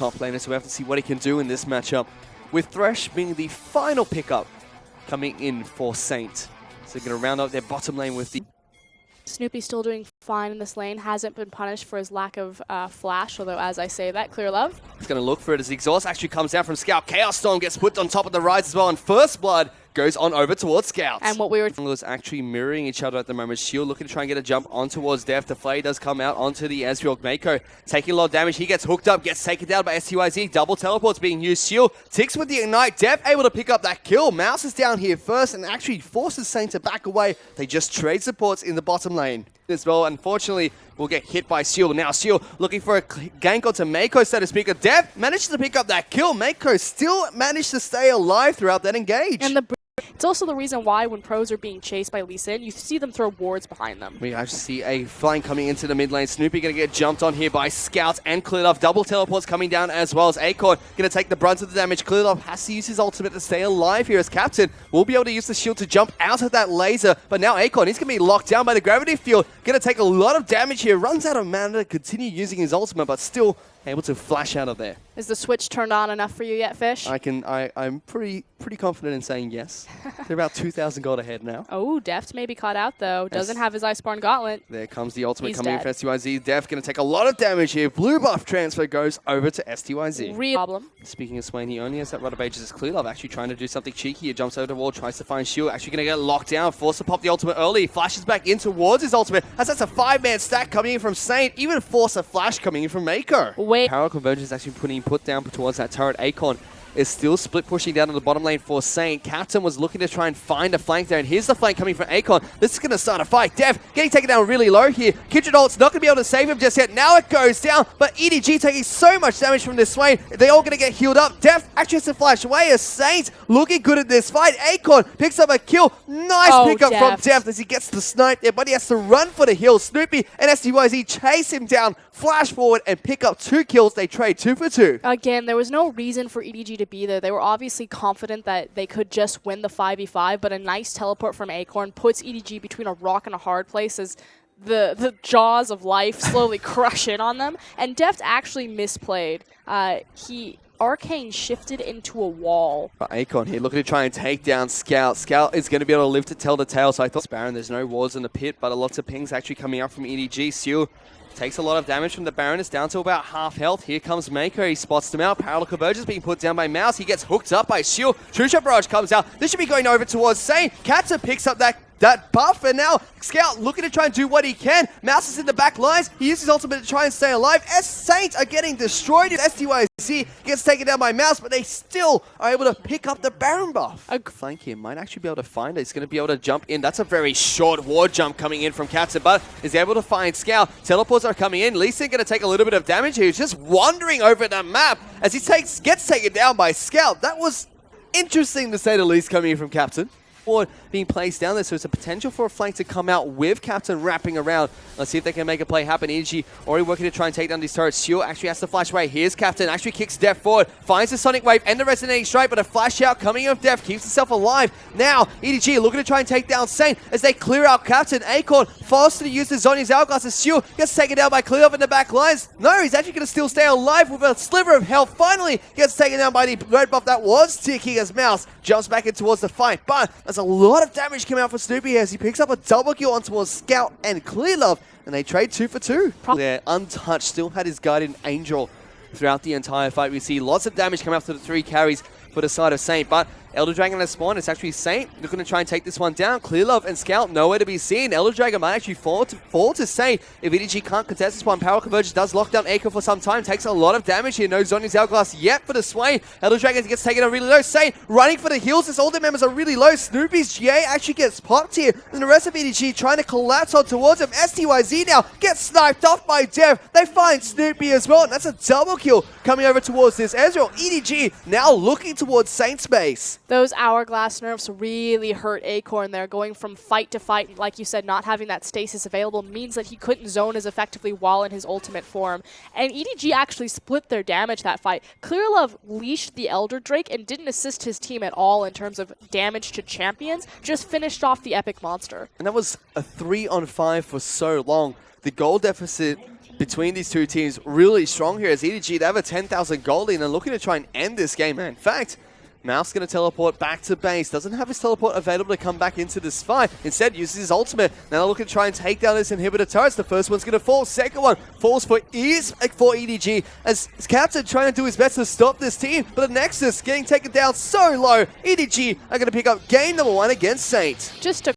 top laner, so we have to see what he can do in this matchup, with Thresh being the final pickup coming in for Saint. So they're going to round out their bottom lane with the... Snoopy's still doing fine in this lane, hasn't been punished for his lack of flash, although as I say that, clear love. He's going to look for it as the exhaust actually comes down from Scout. Chaos Storm gets put on top of the rise as well, and First Blood goes on over towards Scout. And what we were... Junglers actually mirroring each other at the moment. Shield looking to try and get a jump on towards Def. The Flay does come out onto the Ezreal. Mako taking a lot of damage. He gets hooked up, gets taken down by STYZ. Double teleports being used. Shield ticks with the Ignite. Def able to pick up that kill. Mouse is down here first and actually forces Saint to back away. They just trade supports in the bottom lane as well. Unfortunately, we'll get hit by Shield. Now Shield looking for a gank onto Mako, so to speak. Def managed to pick up that kill. Mako still managed to stay alive throughout that engage. And it's also the reason why when pros are being chased by Lee Sin, you see them throw wards behind them. We actually see a flank coming into the mid lane. Snoopy going to get jumped on here by Scouts and Clearlove. Double teleports coming down as well as Acorn going to take the brunt of the damage. Clearlove has to use his ultimate to stay alive here as captain. Will be able to use the shield to jump out of that laser. But now Acorn, he's going to be locked down by the gravity field. Going to take a lot of damage here. Runs out of mana to continue using his ultimate, but still able to flash out of there. Is the switch turned on enough for you yet, Fish? I'm pretty confident in saying yes. They're about 2,000 gold ahead now. Oh, Deft may be caught out though. Doesn't have his Iceborne Gauntlet. There comes the ultimate He's coming dead. in for STYZ. Def going to take a lot of damage here. Blue buff transfer goes over to STYZ. Real problem. Speaking of Swain, he only has that Rod of Ages as Clearlove, actually trying to do something cheeky. He jumps over the wall, tries to find Shield, actually going to get locked down, forced to pop the ultimate early, flashes back in towards his ultimate, as that's a 5-man stack coming in from Saint, even force a flash coming in from Mako. Wait. Power Convergence actually put down towards that turret. Acorn is still split pushing down to the bottom lane for Saint. Captain was looking to try and find a flank there, and here's the flank coming from Acorn. This is going to start a fight. Def getting taken down really low here. Kindred ult's not going to be able to save him just yet. Now it goes down, but EDG taking so much damage from this Swain. They're all going to get healed up. Def actually has to flash away as Saint looking good at this fight. Acorn picks up a kill. Nice pickup from Def as he gets the snipe there, but he has to run for the hill. Snoopy and STYZ chase him down, flash forward, and pick up 2 kills. They trade 2 for 2. Again, there was no reason for EDG to be there. They were obviously confident that they could just win the 5v5, but a nice teleport from Acorn puts EDG between a rock and a hard place as the jaws of life slowly crush in on them. And Deft actually misplayed. Arcane shifted into a wall. Acorn here looking to try and take down Scout. Scout is going to be able to live to tell the tale, so I thought Baron, there's no wards in the pit, but lots of pings actually coming up from EDG. Seal takes a lot of damage from the Baron. It's down to about half health. Here comes Mako. He spots them out. Parallel Convergence being put down by Mouse. He gets hooked up by Shield. True Shot Barrage comes out. This should be going over towards Saint. Katza picks up that buff, and now Scout looking to try and do what he can. Mouse is in the back lines. He uses his ultimate to try and stay alive. Saints are getting destroyed. STYZ gets taken down by Mouse, but they still are able to pick up the Baron buff. A flank here might actually be able to find it. He's going to be able to jump in. That's a very short ward jump coming in from Katza, but is able to find Scout. Teleports are coming in. Lee Sin going to take a little bit of damage here. He's just wandering over the map as he gets taken down by Scout. That was interesting to say the least coming in from Captain. Being placed down there, so it's a potential for a flank to come out with Captain wrapping around. Let's see if they can make a play happen. EDG already working to try and take down these turrets. Shield actually has to flash away. Here's Captain, actually kicks Def forward, finds the Sonic Wave and the Resonating Strike, but a flash out coming in of Def keeps himself alive. Now, EDG looking to try and take down Saint as they clear out Captain. Acorn forced to use the Zhonya's Hourglass as Shield gets taken down by Clearlove in the back lines. No, he's actually going to still stay alive with a sliver of health. Finally gets taken down by the red buff that was ticking as Mouse jumps back in towards the fight, but there's a lot of damage coming out for Snoopy as he picks up a double kill on towards Scout and Clearlove, and they trade 2 for 2. They're untouched, still had his Guardian Angel throughout the entire fight. We see lots of damage coming after the 3 carries for the side of Saint, but Elder Dragon has spawned. It's actually Saint looking to try and take this one down. Clearlove and Scout nowhere to be seen. Elder Dragon might actually fall to Saint if EDG can't contest this one. Power Convergence does lock down Acorn for some time. Takes a lot of damage here. No Zhonya's Hourglass yet for the Swain. Elder Dragon gets taken out really low. Saint running for the heals. His ultimate members are really low. Snoopy's GA actually gets popped here. And the rest of EDG trying to collapse on towards him. STYZ now gets sniped off by Dev. They find Snoopy as well. And that's a double kill coming over towards this Ezreal. EDG now looking towards Saint's base. Those hourglass nerfs really hurt Acorn there. Going from fight to fight, like you said, not having that stasis available means that he couldn't zone as effectively while in his ultimate form. And EDG actually split their damage that fight. Clearlove leashed the Elder Drake and didn't assist his team at all in terms of damage to champions, just finished off the epic monster. And that was a 3-on-5 for so long. The goal deficit between these two teams really strong here as EDG, they have a 10,000 gold lead and are looking to try and end this game. In fact, Mouse going to teleport back to base. Doesn't have his teleport available to come back into this fight. Instead, uses his ultimate. Now they're looking to try and take down his inhibitor turrets. The first one's going to fall. Second one falls for EDG as Captain trying to do his best to stop this team. But the Nexus getting taken down so low. EDG are going to pick up game number 1 against Saint. Just to